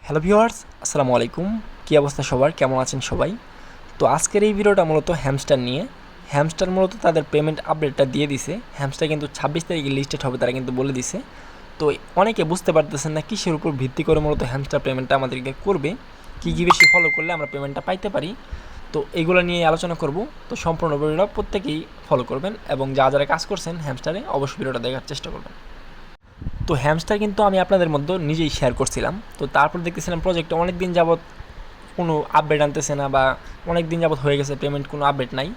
Hello viewers, আসসালামু আলাইকুম। কী অবস্থা সবার, কেমন আছেন সবাই? তো আজকের এই ভিডিওটা মূলত হ্যামস্টার নিয়ে। হ্যামস্টার মূলত তাদের পেমেন্ট আপডেটটা দিয়ে দিছে। হ্যামস্টার কিন্তু 26 তারিখে লিস্টেড হবে, তারা কিন্তু বলে দিছে। তো অনেকে বুঝতে পারতেছেন না কিসের উপর ভিত্তি করে মূলত হ্যামস্টার পেমেন্টটা আমাদেরকে করবে, কী বেশি ফলো করলে আমরা পেমেন্টটা পাইতে পারি। তো এগুলো নিয়ে আলোচনা করব। তো সম্পূর্ণ ভিডিওটা প্রত্যেকেই ফলো করবেন এবং যারা কাজ করছেন হ্যামস্টারে অবশ্যই ভিডিওটা দেখার চেষ্টা করবেন। তো হ্যামস্টার কিন্তু আমি আপনাদের মধ্যে নিজেই শেয়ার করছিলাম। তো তারপর দেখতেছিলাম প্রজেক্টটা অনেক দিন যাবৎ কোনো আপডেট আনতেছে না, বা অনেক দিন যাবৎ হয়ে গেছে পেমেন্ট কোনো আপডেট নাই।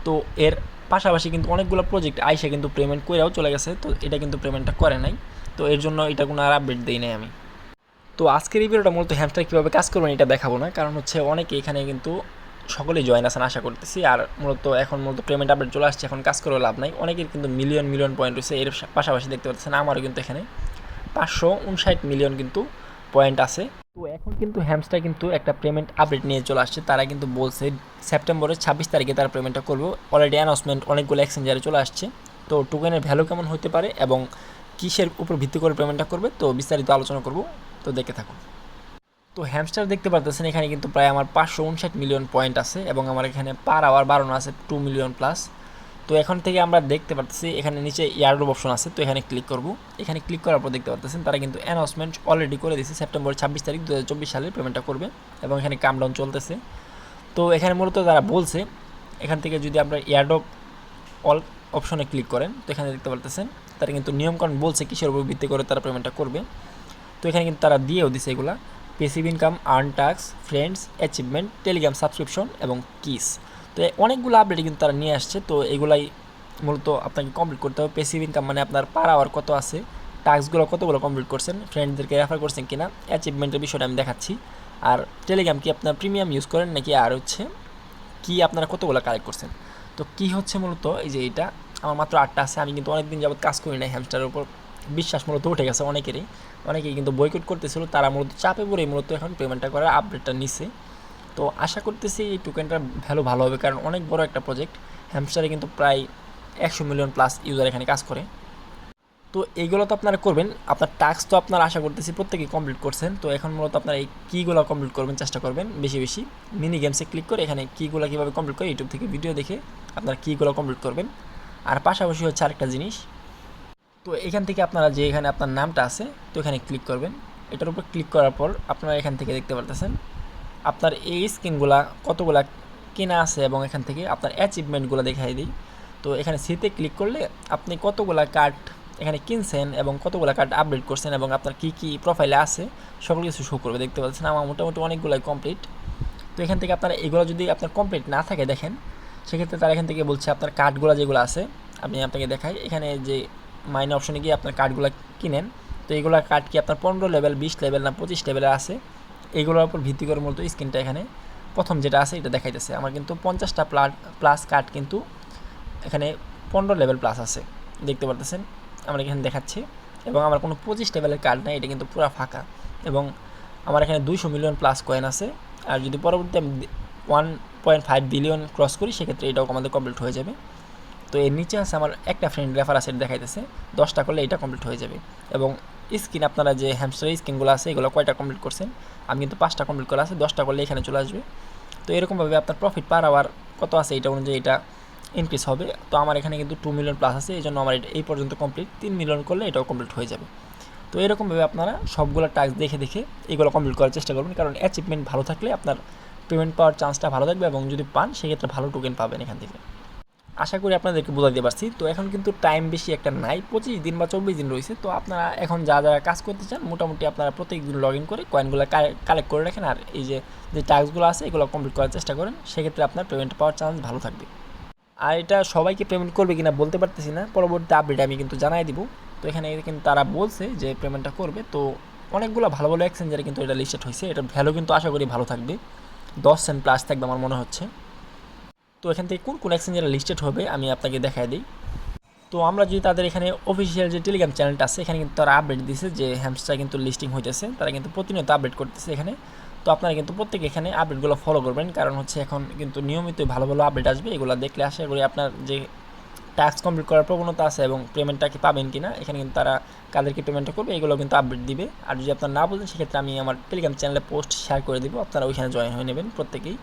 তো এর পাশাপাশি কিন্তু অনেকগুলো প্রজেক্ট আইসা কিন্তু পেমেন্ট করেও চলে গেছে, তো এটা কিন্তু পেমেন্টটা করে নাই। তো এর জন্য এটা কোনো আর আপডেট দেই নাই আমি। তো আজকের এই ভিডিওটা মূলত হ্যামস্টার কীভাবে কাজ করবেন এটা দেখাবো না, কারণ হচ্ছে অনেকে এখানে কিন্তু সকলেই জয়েন আছেন আশা করতেছি। আর এখন মূলত পেমেন্ট আপডেট চলে আসছে, এখন কাজ করেও লাভ নাই। অনেকের কিন্তু মিলিয়ন মিলিয়ন পয়েন্ট রয়েছে। এর পাশাপাশি দেখতে পাচ্ছেন আমারও কিন্তু এখানে 559 মিলিয়ন কিন্তু পয়েন্ট আছে। তো এখন কিন্তু হ্যামস্টার কিন্তু একটা পেমেন্ট আপডেট নিয়ে চলে আসছে। তারা কিন্তু বলছে সেপ্টেম্বরের 26 তারিখে তারা পেমেন্টটা করবো। অলরেডি অ্যানাউন্সমেন্ট অনেকগুলো এক্সচেঞ্জারে চলে আসছে। তো টোকেনের ভ্যালু কেমন হতে পারে এবং কিসের উপর ভিত্তি করে পেমেন্টটা করবে, তো বিস্তারিত আলোচনা করব। তো দেখে থাকুন। তো হ্যামস্টার দেখতে পারতেছেন এখানে কিন্তু প্রায় আমার 559 মিলিয়ন পয়েন্ট আছে এবং আমার এখানে পার আওয়ার বাড়ানো আছে 2 মিলিয়ন প্লাস। তো এখন থেকে আমরা দেখতে পাচ্ছি এখানে নিচে এয়ারড্রপ অপশন আছে, তো এখানে ক্লিক করব। এখানে ক্লিক করার পর দেখতে পাচ্ছেন তারা কিন্তু অ্যানাউন্সমেন্ট অলরেডি করে দিয়েছে, সেপ্টেম্বর 26 তারিখ 2024 সালে পেমেন্টটা করবে এবং এখানে কামডাউন চলতেছে। তো এখানে মূলত তারা বলছে এখান থেকে যদি আমরা এয়ারড্রপ অল অপশনে ক্লিক করেন, তো এখানে দেখতে পারতেছেন তারা কিন্তু নিয়মকানুন বলছে কিসের উপর ভিত্তি করে তারা পেমেন্টটা করবে। তো এখানে কিন্তু তারা দিয়েও দিছে এগুলা: passive income, earn task, friends, achievement, Telegram subscription এবং কিস। তো অনেকগুলো আপডেট কিন্তু তারা নিয়ে আসছে। তো এগুলাই মূলত আপনাকে কমপ্লিট করতে হবে। পেসিভ ইনকাম মানে আপনার পার আওয়ার কত আছে, টাস্কগুলো কতগুলো কমপ্লিট করছেন, ফ্রেন্ডদেরকে রেফার করছেন কিনা, অ্যাচিভমেন্টের বিষয়টা আমি দেখাচ্ছি। আর টেলিগ্রাম কি আপনার প্রিমিয়াম ইউজ করেন নাকি, আর হচ্ছে কি আপনারা কতগুলো কালেক্ট করছেন। তো কি হচ্ছে মূলত এই যে এটা আমার মাত্র 8টা আছে। আমি কিন্তু অনেকদিন যাবত কাজ করি না, হ্যামস্টারের উপর বিশ্বাস মূলত উঠে গেছে অনেকেই কিন্তু বয়কট করতেছিল। তারা মূলত চাপে পড়ে মূলত এখন পেমেন্টটা করার আপডেটটা নিছে। তো আশা করতেছি এই টোকেনটার ভ্যালু ভালো হবে, কারণ অনেক বড় একটা প্রজেক্ট। হ্যামস্টারে কিন্তু প্রায় 100 মিলিয়ন প্লাস ইউজার এখানে কাজ করে। তো এইগুলো তো আপনারা করবেন। আপনার টাস্ক তো আপনারা আশা করতেছি প্রত্যেকেই কমপ্লিট করছেন। তো এখন মূলত আপনারা এই কীগুলো কমপ্লিট করবেন চেষ্টা করবেন বেশি বেশি। মিনি গেমসে ক্লিক করে এখানে কীগুলো কীভাবে কমপ্লিট করে ইউটিউব থেকে ভিডিও দেখে আপনারা কীগুলো কমপ্লিট করবেন। আর পাশাপাশি হচ্ছে আরেকটা জিনিস, তো এখান থেকে আপনারা যে এখানে আপনার নামটা আছে, তো এখানে ক্লিক করবেন। এটার উপর ক্লিক করার পর আপনারা এখান থেকে দেখতে পারতেছেন আপনার এই স্কিনগুলা কতগুলা কেনা আছে এবং এখান থেকে আপনার অ্যাচিভমেন্টগুলো দেখাই দিই। তো এখানে সিতে ক্লিক করলে আপনি কতগুলা কার্ড এখানে কিনছেন এবং কতগুলা কার্ড আপডেট করছেন এবং আপনার কী কী প্রোফাইলে আছে সকল কিছু শো করবে। দেখতে পাচ্ছেন আমার মোটামুটি অনেকগুলাই কমপ্লিট। তো এখান থেকে আপনারা এগুলো যদি আপনার কমপ্লিট না থাকে দেখেন, সেক্ষেত্রে তারা এখান থেকে বলছে আপনার কার্ডগুলো যেগুলো আছে, আমি আপনাকে দেখাই। এখানে যে মাইনে অপশনে গিয়ে আপনার কার্ডগুলো কিনেন। তো এইগুলো কার্ড কি আপনার 15 লেভেল, 20 লেভেল না 25 লেভেলে আছে, এইগুলোর উপর ভিত্তি করে মূলত স্ক্রিনটা এখানে প্রথম যেটা আছে এটা দেখাইতেছে। আমার কিন্তু 50টা প্লাস কার্ড কিন্তু এখানে 15 লেভেল প্লাস আছে, দেখতে পারতেছেন আমরা এখানে দেখাচ্ছি। এবং আমার কোনো 25 লেভেলের কার্ড নাই, এটা কিন্তু পুরো ফাঁকা। এবং আমার এখানে 200 মিলিয়ন প্লাস কয়েন আছে। আর যদি পরবর্তী আমি 1.5 বিলিয়ন ক্রস করি, সেক্ষেত্রে এটাও আমাদের কমপ্লিট হয়ে যাবে। তো এর নিচে আছে আমার একটা ফ্রেন্ড রেফার আছে, দেখাইতেছে 10টা করলে এটা কমপ্লিট হয়ে যাবে। এবং স্ক্রিন আপনারা যে হ্যামস্টারের স্ক্রিনগুলো আছে এগুলো কয়টা কমপ্লিট করছেন, আমি কিন্তু 5টা কমপ্লিট করা আছে, 10টা করলে এখানে চলে আসবে। তো এরকমভাবে আপনার প্রফিট পার আওয়ার কত আছে এটা অনুযায়ী এটা ইনক্রিজ হবে। তো আমার এখানে কিন্তু 2 মিলিয়ন প্লাস আছে, এই জন্য আমার এটা এই পর্যন্ত কমপ্লিট। 3 মিলিয়ন করলে এটাও কমপ্লিট হয়ে যাবে। তো এরকমভাবে আপনারা সবগুলো টাস্ক দেখে দেখে এগুলো কমপ্লিট করার চেষ্টা করবেন, কারণ অ্যাচিভমেন্ট ভালো থাকলে আপনার পেমেন্ট পাওয়ার চান্সটা ভালো থাকবে এবং যদি পান সেক্ষেত্রে ভালো টোকেন পাবেন এখান থেকে। আশা করি আপনাদেরকে বোঝাতে পারছি। তো এখন কিন্তু টাইম বেশি একটা নাই, 25 দিন বা 24 দিন রয়েছে। তো আপনারা এখন যারা কাজ করতে চান মোটামুটি আপনারা প্রত্যেকদিন লগ ইন করে কয়েনগুলো কালেক্ট করে রাখেন, আর এই যে টাস্কগুলো আছে এগুলো কমপ্লিট করার চেষ্টা করেন, সেক্ষেত্রে আপনার পেমেন্ট পাওয়ার চান্স ভালো থাকবে। আর এটা সবাইকে পেমেন্ট করবে কিনা বলতে পারতেছি না, পরবর্তী আপডেট আমি কিন্তু জানাই দিব। তো এখানে কিন্তু তারা বলছে যে পেমেন্টটা করবে। তো অনেকগুলো ভালো ভালো এক্সচেঞ্জারে কিন্তু এটা লিস্টেড হয়েছে, এটার ভ্যালু কিন্তু আশা করি ভালো থাকবে, 10 সেন্ট প্লাস থাকবে আমার মনে হচ্ছে। তো এখান থেকে কোন কোন এক্সচেঞ্জারে লিস্টেড হবে আমি আপনাকে দেখাই দিই। তো আমরা যদি তাদের এখানে অফিসিয়াল যে টেলিগ্রাম চ্যানেলটা আছে, এখানে কিন্তু তারা আপডেট দিয়েছে যে হ্যামস্টার কিন্তু লিস্টিং হইতেছে, তারা কিন্তু প্রতিনিয়ত আপডেট করতেছে এখানে। তো আপনারা কিন্তু প্রত্যেকে এখানে আপডেটগুলো ফলো করবেন, কারণ হচ্ছে এখন কিন্তু নিয়মিত ভালো ভালো আপডেট আসবে, এগুলো দেখলে আশা করি আপনার যে টাস্ক কমপ্লিট করার প্রবণতা আছে এবং পেমেন্টটা কি পাবেন কি না, এখানে কিন্তু তারা কাদেরকে পেমেন্টটা করবে এগুলো কিন্তু আপডেট দিবে। আর যদি আপনারা না বুঝেন সেক্ষেত্রে আমি আমার টেলিগ্রাম চ্যানেলে পোস্ট শেয়ার করে দিব, আপনারা ওইখানে জয়েন হয়ে নেবেন প্রত্যেকেই।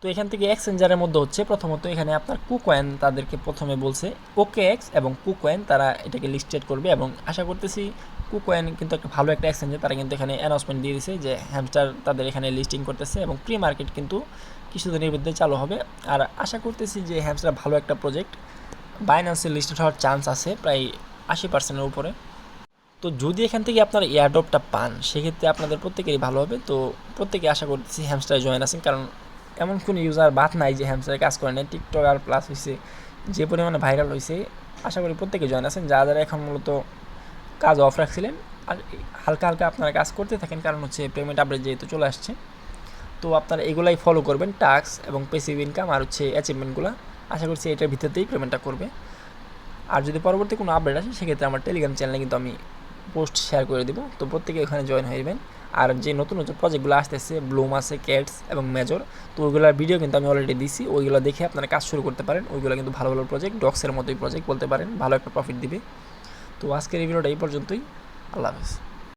তো এখান থেকে এক্সচেঞ্জারের মধ্যে হচ্ছে প্রথমত এখানে আপনার কুকয়েন তাদেরকে প্রথমে বলছে OKX এবং কুকয়েন তারা এটাকে লিস্টেড করবে, এবং আশা করতেছি কুকয়েন কিন্তু একটা ভালো একটা এক্সচেঞ্জার, তারা কিন্তু এখানে অ্যানাউন্সমেন্ট দিয়ে দিয়েছে যে হ্যামস্টার তাদের এখানে লিস্টিং করতেছে এবং প্রি মার্কেট কিন্তু কিছুদিনের মধ্যে চালু হবে। আর আশা করতেছি যে হ্যামস্টার ভালো একটা প্রজেক্ট, বাইন্যান্সে লিস্টেড হওয়ার চান্স আছে প্রায় 80%-এর উপরে। তো যদি এখান থেকে আপনারা এয়ারড্রপটা পান সেক্ষেত্রে আপনাদের প্রত্যেকেরই ভালো হবে। তো প্রত্যেকে আশা করতেছি হ্যামস্টারে জয়েন আছেন, কারণ এমন কোনো ইউজার বাদ নাই যে হ্যামস্টারে কাজ করে নেয়। টিকটক আর প্লাস হয়েছে যে পরিমাণে ভাইরাল হয়েছে, আশা করি প্রত্যেকে জয়েন আছেন যারা যারা এখন মূলত কাজ অফ রাখছিলেন। আর হালকা হালকা আপনারা কাজ করতে থাকেন, কারণ হচ্ছে পেমেন্ট আপডেট যেহেতু চলে আসছে। তো আপনারা এগুলাই ফলো করবেন, টাস্ক এবং প্যাসিভ ইনকাম আর হচ্ছে অ্যাচিভমেন্টগুলো। আশা করছি এটার ভিতরতেই পেমেন্টটা করবে। আর যদি পরবর্তী কোনো আপডেট আসে সেক্ষেত্রে আমার টেলিগ্রাম চ্যানেলে কিন্তু আমি পোস্ট শেয়ার করে দেবো, তো প্রত্যেকে ওখানে জয়েন হয়ে যাবেন। আর যে নতুন নতুন প্রজেক্টগুলো আসতেছে ব্লুম আছে, ক্যাটস এবং মেজর, তো ওইগুলোর ভিডিও কিন্তু আমি অলরেডি দিছি, ওইগুলো দেখে আপনারা কাজ শুরু করতে পারেন। ওইগুলো কিন্তু ভালো ভালো প্রজেক্ট, ডক্সের মতোই প্রজেক্ট বলতে পারেন, ভালো একটা প্রফিট দিবে। তো আজকের এই ভিডিওটা এই পর্যন্তই। আল্লাহ হাফেজ।